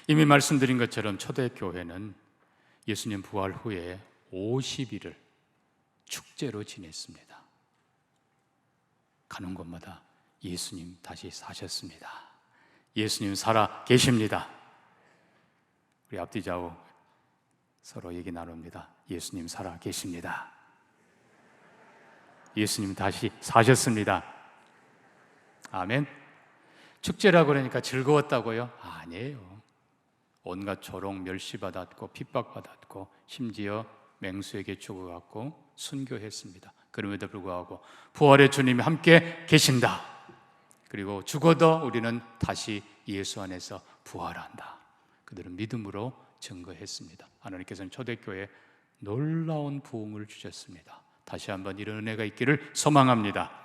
이미 말씀드린 것처럼 초대교회는 예수님 부활 후에 50일을 축제로 지냈습니다. 가는 곳마다 예수님 다시 사셨습니다. 예수님 살아 계십니다. 우리 앞뒤 좌우 서로 얘기 나눕니다. 예수님 살아 계십니다. 예수님 다시 사셨습니다. 아멘. 축제라고 그러니까 즐거웠다고요? 아니에요. 온갖 조롱, 멸시받았고 핍박받았고 심지어 맹수에게 죽어갔고 순교했습니다. 그럼에도 불구하고 부활의 주님이 함께 계신다. 그리고 죽어도 우리는 다시 예수 안에서 부활한다. 그들은 믿음으로 증거했습니다. 하나님께서는 초대교회에 놀라운 부흥을 주셨습니다. 다시 한번 이런 은혜가 있기를 소망합니다.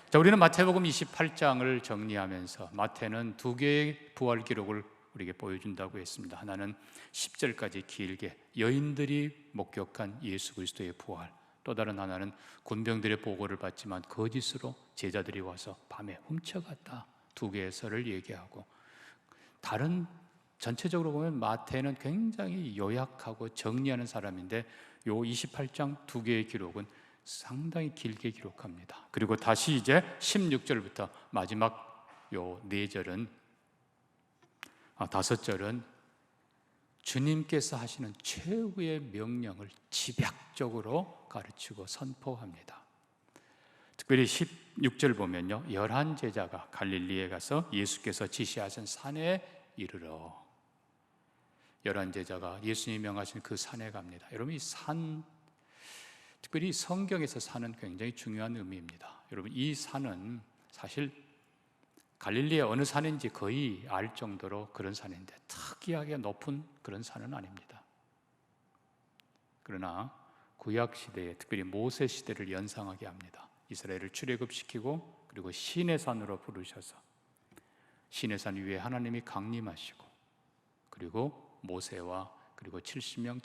자, 우리는 마태복음 28장을 정리하면서 마태는 두 개의 부활 기록을 우리에게 보여준다고 했습니다. 하나는 10절까지 길게 여인들이 목격한 예수 그리스도의 부활, 또 다른 하나는 군병들의 보고를 받지만 거짓으로 제자들이 와서 밤에 훔쳐갔다. 두 개의 설을 얘기하고, 다른 전체적으로 보면 마태는 굉장히 요약하고 정리하는 사람인데 요 28장 두 개의 기록은 상당히 길게 기록합니다. 그리고 다시 이제 16절부터 마지막 요 4절은 5절은 주님께서 하시는 최후의 명령을 집약적으로 가르치고 선포합니다. 특별히 16절 보면요, 11 제자가 갈릴리에 가서 예수께서 지시하신 산에 이르러, 11 제자가 예수님이 명하신 그 산에 갑니다. 여러분, 이 산, 특별히 성경에서 산은 굉장히 중요한 의미입니다. 여러분, 이 산은 사실 갈릴리의 어느 산인지 거의 알 정도로 그런 산인데 특이하게 높은 그런 산은 아닙니다. 그러나 구약 시대에, 특별히 모세 시대를 연상하게 합니다. 이스라엘을 출애굽시키고 그리고 시내 산으로 부르셔서 시내 산 위에 하나님이 강림하시고, 그리고 모세와 그리고 70명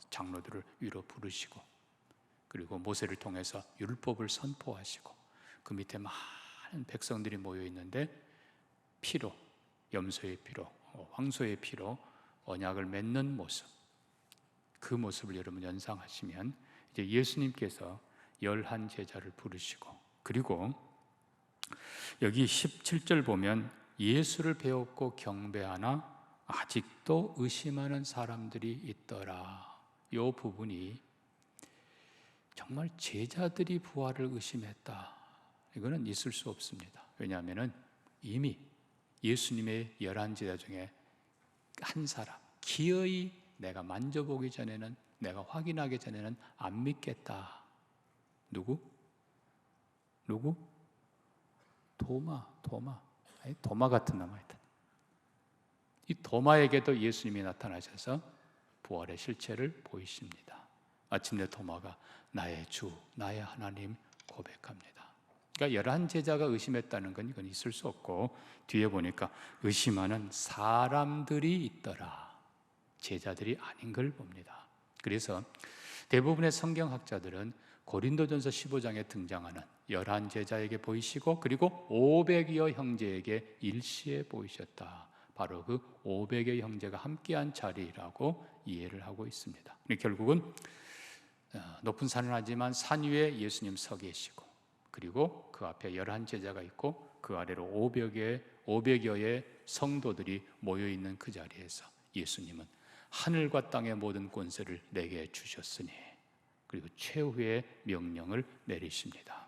장로들을 위로 부르시고, 그리고 모세를 통해서 율법을 선포하시고, 그 밑에 많은 백성들이 모여 있는데 피로, 염소의 피로, 황소의 피로 언약을 맺는 모습, 그 모습을 여러분 연상하시면 이제 예수님께서 11 제자를 부르시고, 그리고 여기 17절 보면 예수를 배웠고 경배하나 아직도 의심하는 사람들이 있더라. 이 부분이 정말 제자들이 부활을 의심했다, 이거는 있을 수 없습니다. 왜냐하면 이미 예수님의 11 제자 중에 한 사람, 기어이 내가 만져보기 전에는, 내가 확인하기 전에는 안 믿겠다. 누구? 도마 같은 놈이다. 이 도마에게도 예수님이 나타나셔서 부활의 실체를 보이십니다. 마침내 도마가 나의 주, 나의 하나님 고백합니다. 그러니까 11 제자가 의심했다는 건 이건 있을 수 없고, 뒤에 보니까 의심하는 사람들이 있더라. 제자들이 아닌 걸 봅니다. 그래서 대부분의 성경학자들은 고린도전서 15장에 등장하는 11 제자에게 보이시고, 그리고 500여 형제에게 일시에 보이셨다. 바로 그 500여 형제가 함께한 자리라고 이해를 하고 있습니다. 결국은 높은 산은 하지만 산 위에 예수님 서 계시고, 그리고 그 앞에 11 제자가 있고, 그 아래로 500여의 성도들이 모여있는 그 자리에서 예수님은 하늘과 땅의 모든 권세를 내게 주셨으니, 그리고 최후의 명령을 내리십니다.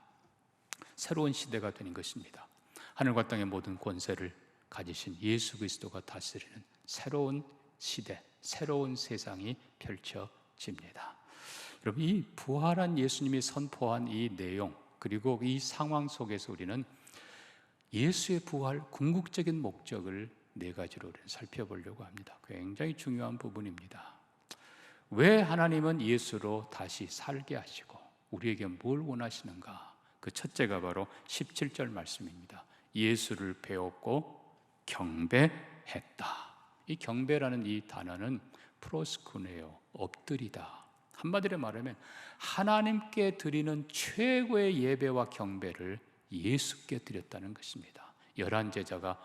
새로운 시대가 되는 것입니다. 하늘과 땅의 모든 권세를 가지신 예수 그리스도가 다스리는 새로운 시대, 새로운 세상이 펼쳐집니다. 여러분, 이 부활한 예수님이 선포한 이 내용, 그리고 이 상황 속에서 우리는 예수의 부활 궁극적인 목적을 4가지로 살펴보려고 합니다. 굉장히 중요한 부분입니다. 왜 하나님은 예수로 다시 살게 하시고 우리에게 뭘 원하시는가? 그 첫째가 바로 17절 말씀입니다. 예수를 배웠고 경배했다. 이 경배라는 이 단어는 프로스쿠네요, 엎드리다. 한마디로 말하면 하나님께 드리는 최고의 예배와 경배를 예수께 드렸다는 것입니다. 11 제자가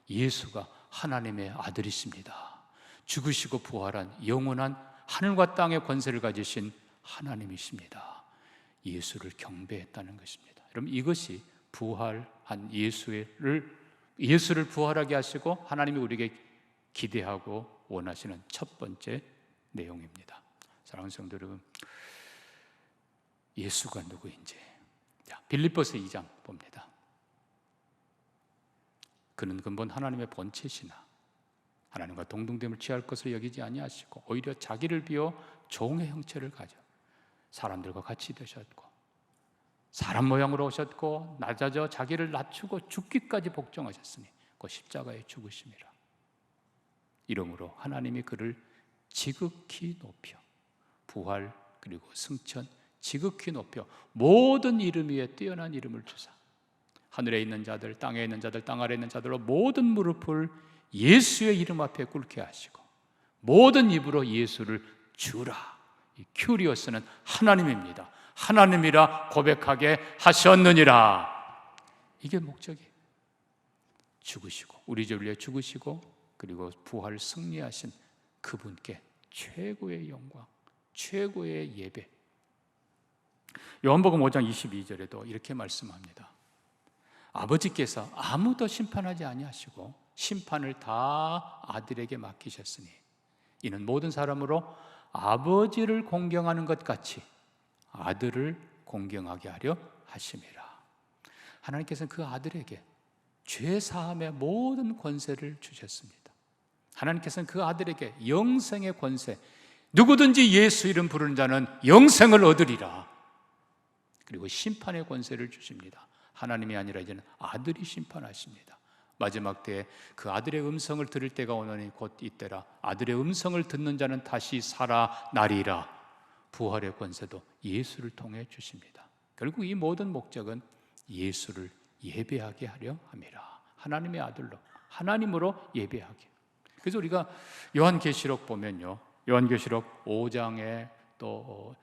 예수가 하나님의 아들이십니다. 죽으시고 부활한 영원한 하늘과 땅의 권세를 가지신 하나님이십니다. 예수를 경배했다는 것입니다. 여러분, 이것이 부활한 예수를 부활하게 하시고 하나님이 우리에게 기대하고 원하시는 첫 번째 내용입니다. 사랑하는 성도 여러분, 예수가 누구인지 빌립보서 2장 봅니다. 그는 근본 하나님의 본체시나 하나님과 동등됨을 취할 것을 여기지 아니하시고 오히려 자기를 비워 종의 형체를 가져 사람들과 같이 되셨고 사람 모양으로 오셨고 낮아져 자기를 낮추고 죽기까지 복종하셨으니 그 십자가에 죽으심이라. 이러므로 하나님이 그를 지극히 높여 부활 그리고 승천 지극히 높여 모든 이름 위에 뛰어난 이름을 주사 하늘에 있는 자들 땅에 있는 자들 땅 아래에 있는 자들로 모든 무릎을 예수의 이름 앞에 꿇게 하시고 모든 입으로 예수를 주라. 이 큐리오스는 하나님입니다. 하나님이라 고백하게 하셨느니라. 이게 목적이에요. 죽으시고 우리 죄를 위해 죽으시고 그리고 부활 승리하신 그분께 최고의 영광, 최고의 예배. 요한복음 5장 22절에도 이렇게 말씀합니다. 아버지께서 아무도 심판하지 아니하시고 심판을 다 아들에게 맡기셨으니 이는 모든 사람으로 아버지를 공경하는 것 같이 아들을 공경하게 하려 하심이라. 하나님께서는 그 아들에게 죄 사함의 모든 권세를 주셨습니다. 하나님께서는 그 아들에게 영생의 권세, 누구든지 예수 이름 부르는 자는 영생을 얻으리라. 그리고 심판의 권세를 주십니다. 하나님이 아니라 이제는 아들이 심판하십니다. 마지막 때에 그 아들의 음성을 들을 때가 오노니 곧 이때라. 아들의 음성을 듣는 자는 다시 살아나리라. 부활의 권세도 예수를 통해 주십니다. 결국 이 모든 목적은 예수를 예배하게 하려 함이라. 하나님의 아들로, 하나님으로 예배하게. 그래서 우리가 요한계시록 보면요, 요한계시록 5장에 또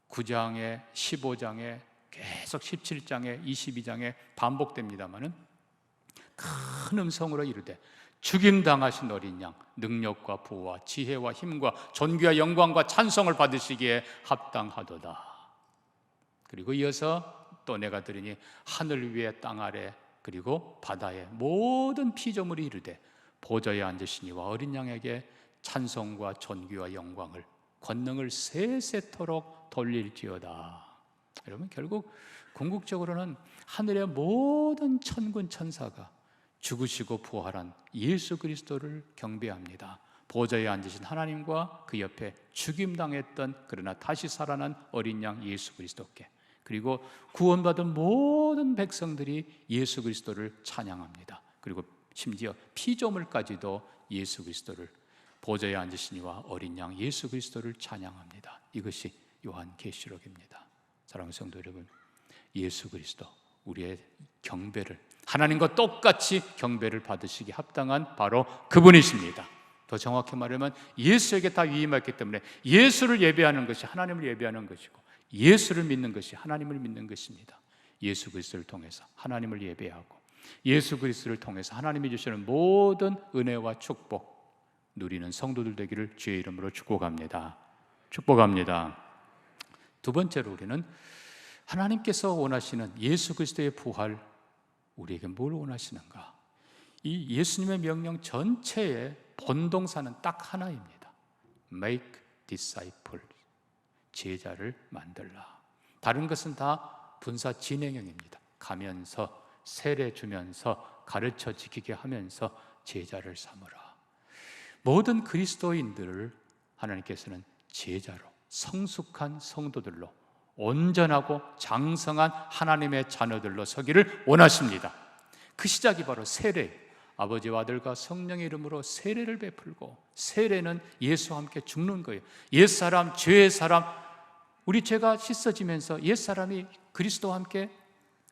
9장에 15장에 계속 17장에 22장에 반복됩니다마는 큰 음성으로 이르되 죽임당하신 어린 양 능력과 부와 지혜와 힘과 존귀와 영광과 찬송을 받으시기에 합당하도다. 그리고 이어서 또 내가 들으니 하늘 위에 땅 아래 그리고 바다에 모든 피조물이 이르되 보좌에 앉으시니와 어린 양에게 찬송과 존귀와 영광을 권능을 세세토록 돌릴지어다. 여러분, 결국 궁극적으로는 하늘의 모든 천군 천사가 죽으시고 부활한 예수 그리스도를 경배합니다. 보좌에 앉으신 하나님과 그 옆에 죽임당했던 그러나 다시 살아난 어린 양 예수 그리스도께, 그리고 구원받은 모든 백성들이 예수 그리스도를 찬양합니다. 그리고 심지어 피조물까지도 예수 그리스도를, 보좌에 앉으시니와 어린 양 예수 그리스도를 찬양합니다. 이것이 요한계시록입니다. 사랑하는 성도 여러분, 예수 그리스도, 우리의 경배를, 하나님과 똑같이 경배를 받으시기 합당한 바로 그분이십니다. 더 정확히 말하면 예수에게 다 위임했기 때문에 예수를 예배하는 것이 하나님을 예배하는 것이고 예수를 믿는 것이 하나님을 믿는 것입니다. 예수 그리스도를 통해서 하나님을 예배하고 예수 그리스도를 통해서 하나님이 주시는 모든 은혜와 축복 누리는 성도들 되기를 주의 이름으로 축복합니다. 축복합니다. 두 번째로 우리는 하나님께서 원하시는 예수 그리스도의 부활, 우리에게 뭘 원하시는가? 이 예수님의 명령 전체의 본동사는 딱 하나입니다. Make disciples, 제자를 만들라. 다른 것은 다 분사 진행형입니다. 가면서 세례 주면서 가르쳐 지키게 하면서 제자를 삼으라. 모든 그리스도인들을 하나님께서는 제자로, 성숙한 성도들로, 온전하고 장성한 하나님의 자녀들로 서기를 원하십니다. 그 시작이 바로 세례, 아버지와 아들과 성령의 이름으로 세례를 베풀고, 세례는 예수와 함께 죽는 거예요. 옛사람, 죄의 사람, 우리 죄가 씻어지면서 옛사람이 그리스도와 함께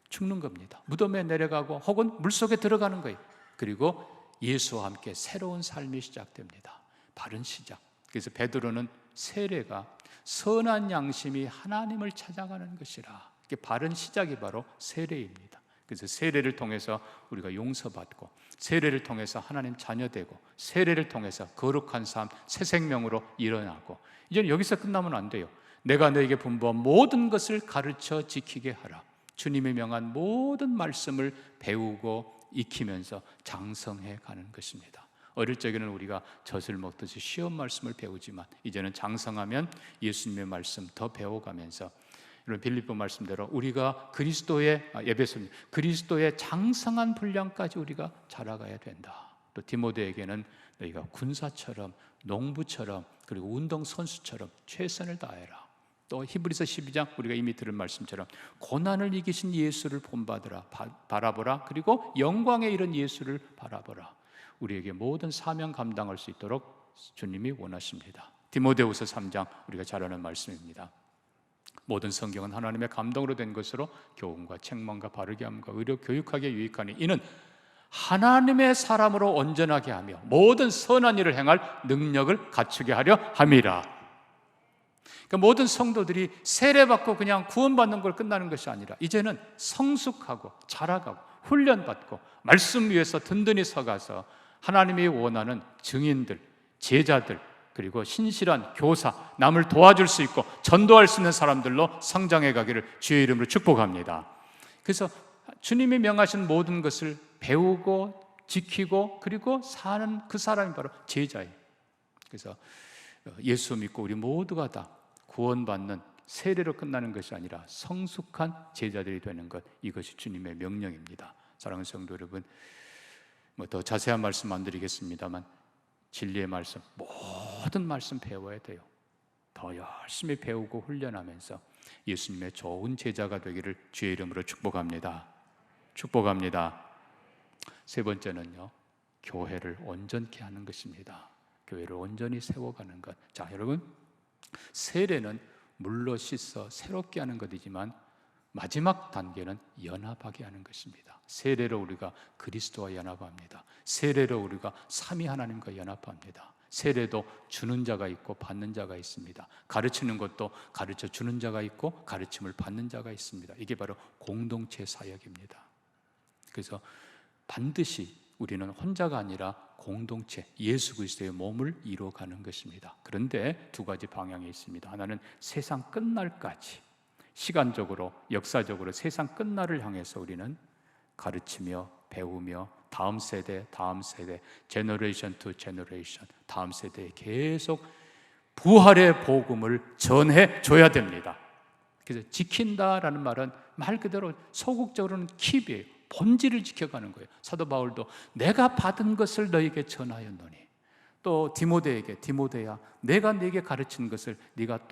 죽는 겁니다. 무덤에 내려가고 혹은 물속에 들어가는 거예요. 그리고 예수와 함께 새로운 삶이 시작됩니다. 바른 시작. 그래서 베드로는 세례가 선한 양심이 하나님을 찾아가는 것이라, 이게 바른 시작이 바로 세례입니다. 그래서 세례를 통해서 우리가 용서받고, 세례를 통해서 하나님 자녀되고, 세례를 통해서 거룩한 삶, 새 생명으로 일어나고, 이제는 여기서 끝나면 안 돼요. 내가 너에게 분부한 모든 것을 가르쳐 지키게 하라. 주님이 명한 모든 말씀을 배우고 익히면서 장성해 가는 것입니다. 어릴 적에는 우리가 젖을 먹듯이 쉬운 말씀을 배우지만 이제는 장성하면 예수님의 말씀 더 배워가면서, 이런 빌립보 말씀대로 우리가 에베소는 그리스도의 장성한 분량까지 우리가 자라가야 된다. 또 디모데에게는 너희가 군사처럼, 농부처럼, 그리고 운동선수처럼 최선을 다해라. 또 히브리서 12장 우리가 이미 들은 말씀처럼 고난을 이기신 예수를 본받으라, 바라보라. 그리고 영광에 이른 예수를 바라보라. 우리에게 모든 사명 감당할 수 있도록 주님이 원하십니다. 디모데후서 3장 우리가 잘 아는 말씀입니다. 모든 성경은 하나님의 감동으로 된 것으로 교훈과 책망과 바르게 함과 의로 교육하기에 유익하니 이는 하나님의 사람으로 온전하게 하며 모든 선한 일을 행할 능력을 갖추게 하려 함이라. 그러니까 모든 성도들이 세례받고 그냥 구원받는 걸 끝나는 것이 아니라 이제는 성숙하고 자라가고 훈련받고 말씀 위에서 든든히 서가서 하나님이 원하는 증인들, 제자들, 그리고 신실한 교사, 남을 도와줄 수 있고 전도할 수 있는 사람들로 성장해 가기를 주의 이름으로 축복합니다. 그래서 주님이 명하신 모든 것을 배우고 지키고 그리고 사는 그 사람이 바로 제자예요. 그래서 예수 믿고 우리 모두가 다 구원받는 세례로 끝나는 것이 아니라 성숙한 제자들이 되는 것, 이것이 주님의 명령입니다. 사랑하는 성도 여러분, 더 자세한 말씀 안 드리겠습니다만 진리의 말씀, 모든 말씀 배워야 돼요. 더 열심히 배우고 훈련하면서 예수님의 좋은 제자가 되기를 주의 이름으로 축복합니다. 축복합니다. 세 번째는요, 교회를 온전케 하는 것입니다. 교회를 온전히 세워가는 것. 자, 여러분, 세례는 물로 씻어 새롭게 하는 것이지만 마지막 단계는 연합하게 하는 것입니다. 세례로 우리가 그리스도와 연합합니다. 세례로 우리가 삼위 하나님과 연합합니다. 세례도 주는 자가 있고 받는 자가 있습니다. 가르치는 것도 가르쳐 주는 자가 있고 가르침을 받는 자가 있습니다. 이게 바로 공동체 사역입니다. 그래서 반드시 우리는 혼자가 아니라 공동체, 예수 그리스도의 몸을 이루어가는 것입니다. 그런데 두 가지 방향이 있습니다. 하나는 세상 끝날까지, 시간적으로, 역사적으로 세상 끝날을 향해서 우리는 가르치며 배우며 다음 세대, 제너레이션 투 제너레이션, 다음 세대에 계속 부활의 복음을 전해줘야 됩니다. 그래서 지킨다라는 말은 말 그대로 소극적으로는 킵이에요. 본질을 지켜가는 거예요. 사도 바울도 내가 받은 것을 너에게 전하였노니, 또 디모데에게 디모데야 내가 네게 가르친 것을 네가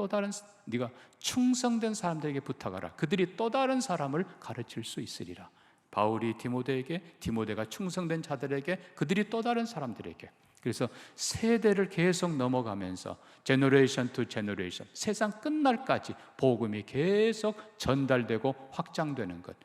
충성된 사람들에게 부탁하라. 그들이 또 다른 사람을 가르칠 수 있으리라. 바울이 디모데에게, 디모데가 충성된 자들에게, 그들이 또 다른 사람들에게. 그래서 세대를 계속 넘어가면서 제너레이션 투 제너레이션, 세상 끝날까지 복음이 계속 전달되고 확장되는 것.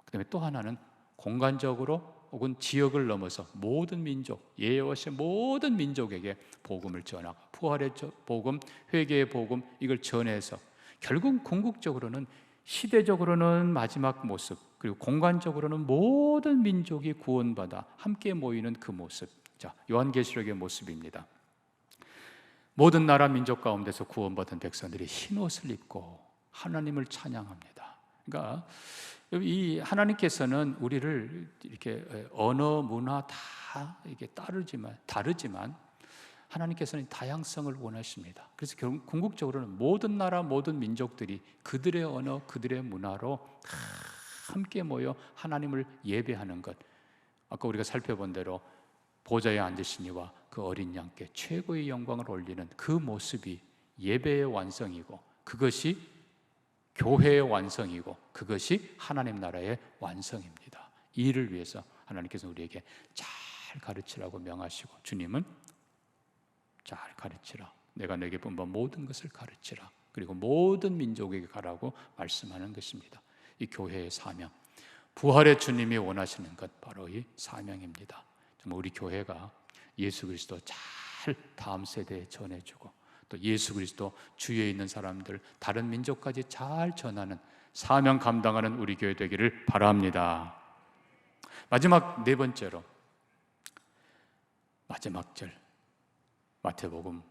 그 다음에 또 하나는 공간적으로 혹은 지역을 넘어서 모든 민족, 예어시 모든 민족에게 복음을 전하고, 부활의 복음, 회개의 복음, 이걸 전해서 결국 궁극적으로는, 시대적으로는 마지막 모습, 그리고 공간적으로는 모든 민족이 구원받아 함께 모이는 그 모습. 자, 요한계시록의 모습입니다. 모든 나라 민족 가운데서 구원받은 백성들이 흰 옷을 입고 하나님을 찬양합니다. 그러니까 이 하나님께서는 우리를 이렇게 언어, 문화 다 이게 다르지만 하나님께서는 다양성을 원하십니다. 그래서 궁극적으로는 모든 나라, 모든 민족들이 그들의 언어, 그들의 문화로 다 함께 모여 하나님을 예배하는 것. 아까 우리가 살펴본 대로 보좌에 앉으시니와 그 어린 양께 최고의 영광을 올리는 그 모습이 예배의 완성이고, 그것이 교회의 완성이고, 그것이 하나님 나라의 완성입니다. 이 일을 위해서 하나님께서 우리에게 잘 가르치라고 명하시고, 주님은 잘 가르치라, 내가 내게 분부한 모든 것을 가르치라, 그리고 모든 민족에게 가라고 말씀하는 것입니다. 이 교회의 사명, 부활의 주님이 원하시는 것, 바로 이 사명입니다. 정말 우리 교회가 예수 그리스도 잘 다음 세대에 전해주고, 또 예수 그리스도 주위에 있는 사람들, 다른 민족까지 잘 전하는 사명 감당하는 우리 교회 되기를 바랍니다. 마지막 네 번째로, 마지막 절 마태복음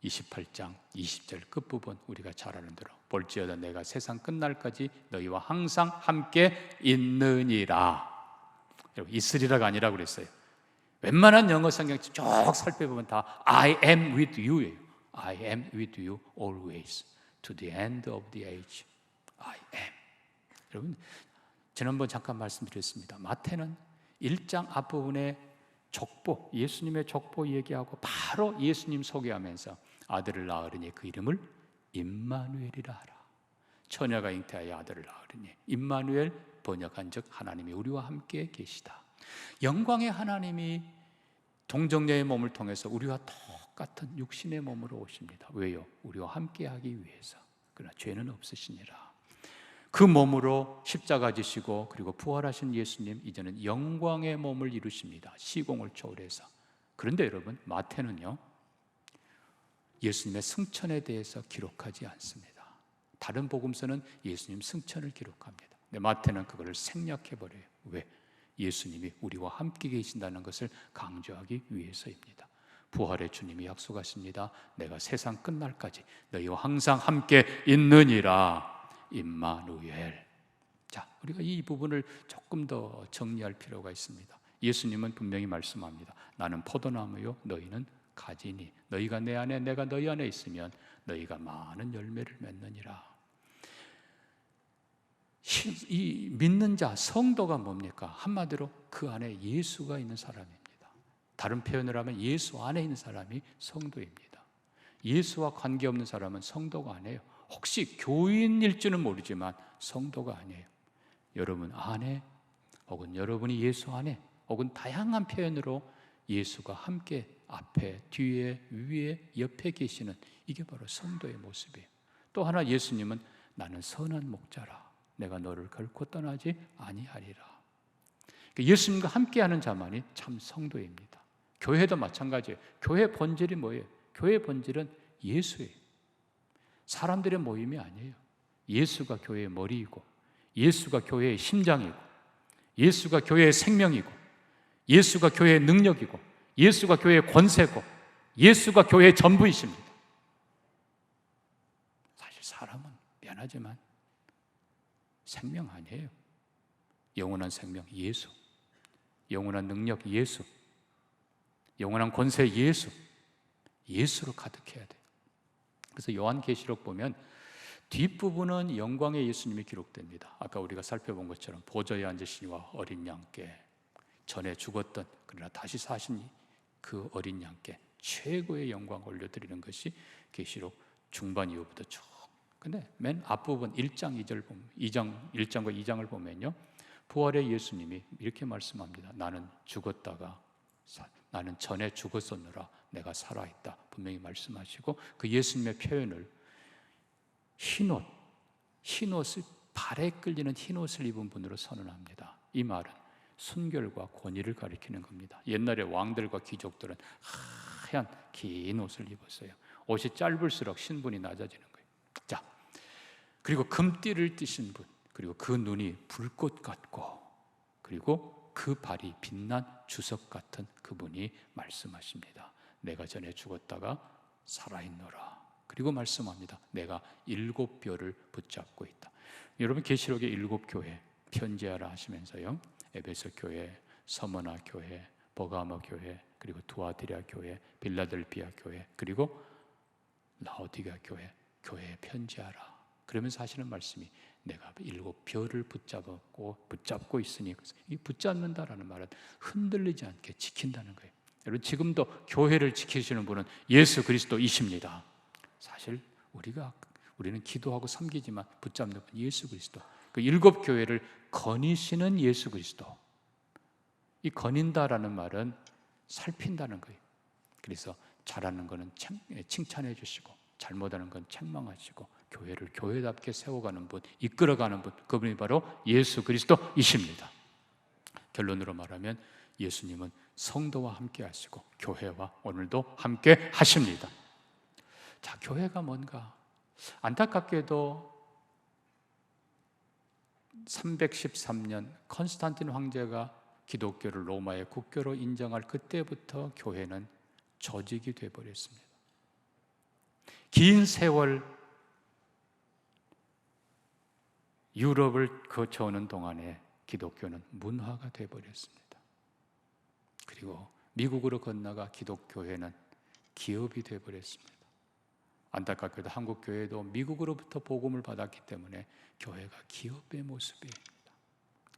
28장 20절 끝부분 우리가 잘 아는 대로 볼지어다 내가 세상 끝날까지 너희와 항상 함께 있느니라. 여러분, 있으리라가 아니라 그랬어요. 웬만한 영어 성경 쭉 살펴보면 다 I am with you예요. I am with you always to the end of the age. I am. 여러분, 지난번 잠깐 말씀드렸습니다. 마태는 1장 앞부분에 족보, 예수님의 족보 얘기하고 바로 예수님 소개하면서 아들을 낳으리니 그 이름을 임마누엘이라 하라. 처녀가 잉태하여 아들을 낳으리니 임마누엘, 번역한 즉 하나님이 우리와 함께 계시다. 영광의 하나님이 동정녀의 몸을 통해서 우리와 똑같은 육신의 몸으로 오십니다. 왜요? 우리와 함께 하기 위해서. 그러나 죄는 없으시니라. 그 몸으로 십자가 지시고 그리고 부활하신 예수님, 이제는 영광의 몸을 이루십니다. 시공을 초월해서. 그런데 여러분, 마태는요, 예수님의 승천에 대해서 기록하지 않습니다. 다른 복음서는 예수님 승천을 기록합니다. 근데 마태는 그거를 생략해버려요. 왜? 예수님이 우리와 함께 계신다는 것을 강조하기 위해서입니다. 부활의 주님이 약속하십니다. 내가 세상 끝날까지 너희와 항상 함께 있느니라. 임마누엘. 자, 우리가 이 부분을 조금 더 정리할 필요가 있습니다. 예수님은 분명히 말씀합니다. 나는 포도나무요 너희는 가지니 너희가 내 안에 내가 너희 안에 있으면 너희가 많은 열매를 맺느니라. 이 믿는 자, 성도가 뭡니까? 한마디로 그 안에 예수가 있는 사람입니다. 다른 표현을 하면 예수 안에 있는 사람이 성도입니다. 예수와 관계없는 사람은 성도가 아니에요. 혹시 교인일지는 모르지만 성도가 아니에요. 여러분 안에, 혹은 여러분이 예수 안에, 혹은 다양한 표현으로 예수가 함께 앞에, 뒤에, 위에, 옆에 계시는, 이게 바로 성도의 모습이에요. 또 하나, 예수님은 나는 선한 목자라 내가 너를 결코 떠나지 아니하리라. 예수님과 함께하는 자만이 참 성도입니다. 교회도 마찬가지예요. 교회 본질이 뭐예요? 교회 본질은 예수예요. 사람들의 모임이 아니에요. 예수가 교회의 머리이고, 예수가 교회의 심장이고, 예수가 교회의 생명이고, 예수가 교회의 능력이고, 예수가 교회의 권세고, 예수가 교회의 전부이십니다. 사실 사람은 미안하지만 생명 아니에요. 영원한 생명 예수, 영원한 능력 예수, 영원한 권세 예수, 예수로 가득해야 돼요. 그래서 요한계시록 보면 뒷부분은 영광의 예수님이 기록됩니다. 아까 우리가 살펴본 것처럼 보좌에 앉으시니와 어린 양께, 전에 죽었던 그러나 다시 사신 그 어린 양께 최고의 영광을 올려드리는 것이 계시록 중반 이후부터 쭉. 근데 맨 앞부분 1장 2절 보면, 1장과 2장을 보면요, 부활의 예수님이 이렇게 말씀합니다. 나는 죽었다가 나는 전에 죽었었느라 내가 살아있다 분명히 말씀하시고, 그 예수님의 표현을 흰옷을, 발에 끌리는 흰옷을 입은 분으로 선언합니다. 이 말은 순결과 권위를 가리키는 겁니다. 옛날에 왕들과 귀족들은 하얀 긴 옷을 입었어요. 옷이 짧을수록 신분이 낮아지는 거예요. 자, 그리고 금띠를 띠신 분, 그리고 그 눈이 불꽃 같고, 그리고 그 발이 빛난 주석 같은 그분이 말씀하십니다. 내가 전에 죽었다가 살아있노라. 그리고 말씀합니다. 내가 7뼈를 붙잡고 있다. 여러분, 계시록의 7교회 편지하라 하시면서요, 에베소 교회, 서머나 교회, 버가모 교회, 그리고 두아디라 교회, 빌라델비아 교회, 그리고 라오디가 교회, 교회에 편지하라. 그러면서 하시는 말씀이 내가 7뼈를 붙잡고 있으니, 이 붙잡는다라는 말은 흔들리지 않게 지킨다는 거예요. 여러분, 지금도 교회를 지키시는 분은 예수 그리스도이십니다. 사실 우리는 기도하고 섬기지만 붙잡는 분 예수 그리스도. 그 7교회를 거니시는 예수 그리스도. 이 거닌다라는 말은 살핀다는 거예요. 그래서 잘하는 거는 칭찬해 주시고, 잘못하는 건 책망하시고, 교회를 교회답게 세워가는 분, 이끌어가는 분, 그분이 바로 예수 그리스도이십니다. 결론으로 말하면 예수님은 성도와 함께 하시고 교회와 오늘도 함께 하십니다. 자, 교회가 뭔가? 안타깝게도 313년 컨스탄틴 황제가 기독교를 로마의 국교로 인정할 그때부터 교회는 조직이 되어버렸습니다. 긴 세월 유럽을 거쳐오는 동안에 기독교는 문화가 되어버렸습니다. 그리고 미국으로 건너가 기독교회는 기업이 되어버렸습니다. 안타깝게도 한국교회도 미국으로부터 복음을 받았기 때문에 교회가 기업의 모습입니다.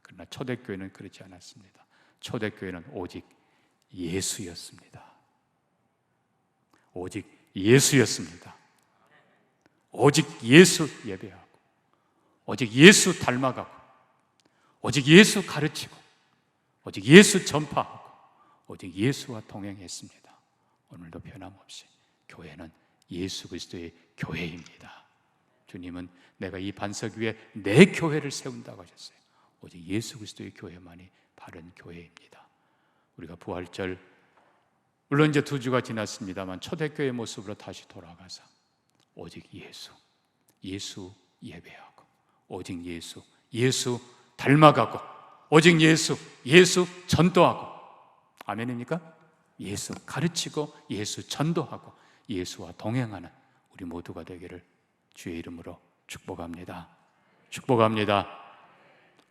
그러나 초대교회는 그렇지 않았습니다. 초대교회는 오직 예수였습니다. 오직 예수였습니다. 오직 예수 예배하고, 오직 예수 닮아가고, 오직 예수 가르치고, 오직 예수 전파하고, 오직 예수와 동행했습니다. 오늘도 변함없이 교회는 예수 그리스도의 교회입니다. 주님은 내가 이 반석 위에 내 교회를 세운다고 하셨어요. 오직 예수 그리스도의 교회만이 바른 교회입니다. 우리가 부활절, 물론 이제 2주가 지났습니다만 초대교회의 모습으로 다시 돌아가서 오직 예수 예배하고, 오직 예수 닮아가고, 오직 예수 전도하고, 아멘입니까? 예수 가르치고, 예수 전도하고, 예수와 동행하는 우리 모두가 되기를 주의 이름으로 축복합니다. 축복합니다.